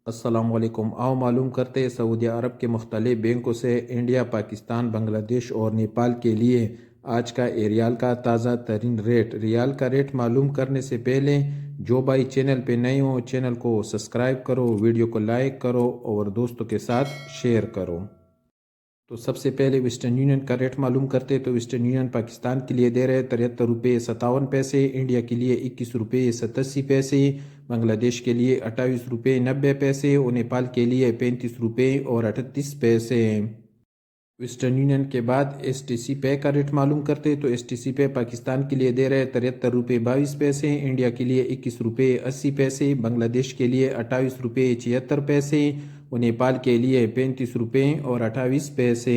السلام علیکم۔ آؤ معلوم کرتے ہیں سعودی عرب کے مختلف بینکوں سے انڈیا، پاکستان، بنگلہ دیش اور نیپال کے لیے آج کا ریال کا تازہ ترین ریٹ۔ ریال کا ریٹ معلوم کرنے سے پہلے جو بھائی چینل پہ نئے ہوں چینل کو سبسکرائب کرو، ویڈیو کو لائک کرو اور دوستوں کے ساتھ شیئر کرو۔ تو سب سے پہلے ویسٹرن یونین کا ریٹ معلوم کرتے تو ویسٹرن یونین پاکستان کے لیے دے رہے 73 روپے 57 پیسے، انڈیا کے لیے 21 روپے 87 پیسے، بنگلہ دیش کے لیے 28 روپے 90 پیسے اور نیپال کے لیے 35 روپے اور 38 پیسے۔ ویسٹرن یونین کے بعد ایس ٹی سی پے کا ریٹ معلوم کرتے تو ایس ٹی سی پے پاکستان کے لیے دے رہے 73 روپے 22 پیسے، انڈیا کے لیے 21 روپے 80 پیسے، بنگلہ دیش کے لیے 28 روپے 76 پیسے اور نیپال کے لیے 35 روپے اور 28 پیسے۔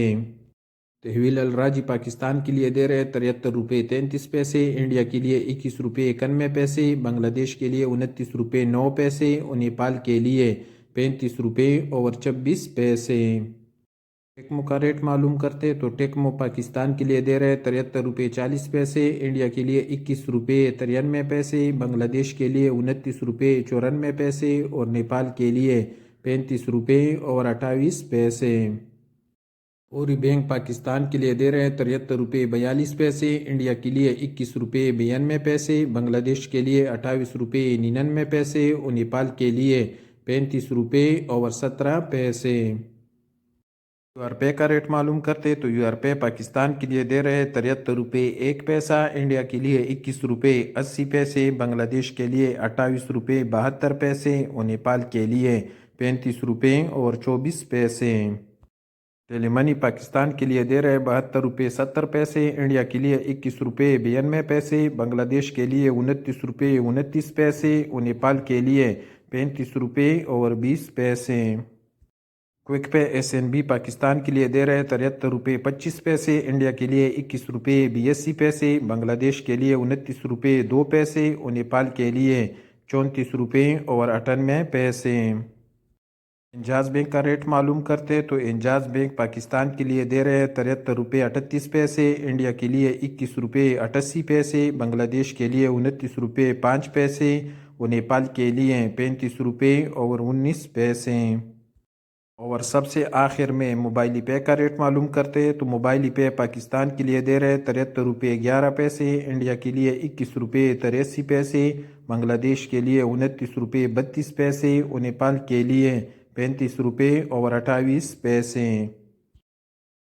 تحویل الراجی پاکستان کے لیے دے رہے 73 روپے 33 پیسے، انڈیا کے لیے 21 روپے 91 پیسے، بنگلہ دیش کے لیے 29 روپے 9 پیسے اور نیپال کے لیے 35 روپے اور 26 پیسے۔ ٹیکمو کا ریٹ معلوم کرتے تو ٹیکمو پاکستان کے لیے دے رہے 73 روپے 40 پیسے، انڈیا کے لیے 21 روپے 93 پیسے، بنگلہ دیش کے لیے 29 روپے 94 پیسے اور نیپال کے لیے 35 روپے اور 28 پیسے۔ اوری بینک پاکستان کے لیے دے رہے 73 روپے 42 پیسے، انڈیا کے لیے 21 روپے 92 پیسے، بنگلہ دیش کے لیے 28 روپے 99 پیسے اور نیپال کے لیے 35 روپے اور 17 پیسے۔ یو آر پے کا ریٹ معلوم کرتے تو یو آر پے پاکستان کے لیے دے رہے 73 روپے 1 پیسہ، انڈیا کے لیے 21 روپے 80 پیسے، بنگلہ دیش کے لیے 28 روپے 72 پیسے اور نیپال کے لیے 35 روپے اور 24 پیسے۔ ٹیلی منی پاکستان کے لیے دے رہے 72 روپے 70 پیسے، انڈیا کے لیے 21 روپے 92 پیسے، بنگلہ دیش کے لیے 29 روپے 29 پیسے اور نیپال کے لیے 35 روپے اور 20 پیسے۔ Quick pay S N B Pakistan کے لیے دے رہے 73 روپے 25 پیسے، انڈیا کے لیے 21 روپے 82 پیسے، بنگلہ دیش کے لیے 29 روپے 2 پیسے اور نیپال کے لیے 34 روپے اور 98 پیسے۔ انجاز بینک کا ریٹ معلوم کرتے تو انجاز بینک پاکستان کے لیے دے رہے 73 روپے 38 پیسے، انڈیا کے لیے 21 روپے 88 پیسے، بنگلہ دیش کے لیے 29 روپے 5 پیسے اور نیپال کے لیے 35 روپے اور 19 پیسے۔ اور سب سے آخر میں موبائلی پے کا ریٹ معلوم کرتے تو موبائلی پے پاکستان کے لیے دے رہے 73 روپے 11 پیسے، انڈیا کے لیے 21 روپے 83 پیسے، بنگلہ دیش کے لیے 29 روپے 32 پیسے اور نیپال کے لیے 35 روپے اور 28 پیسے۔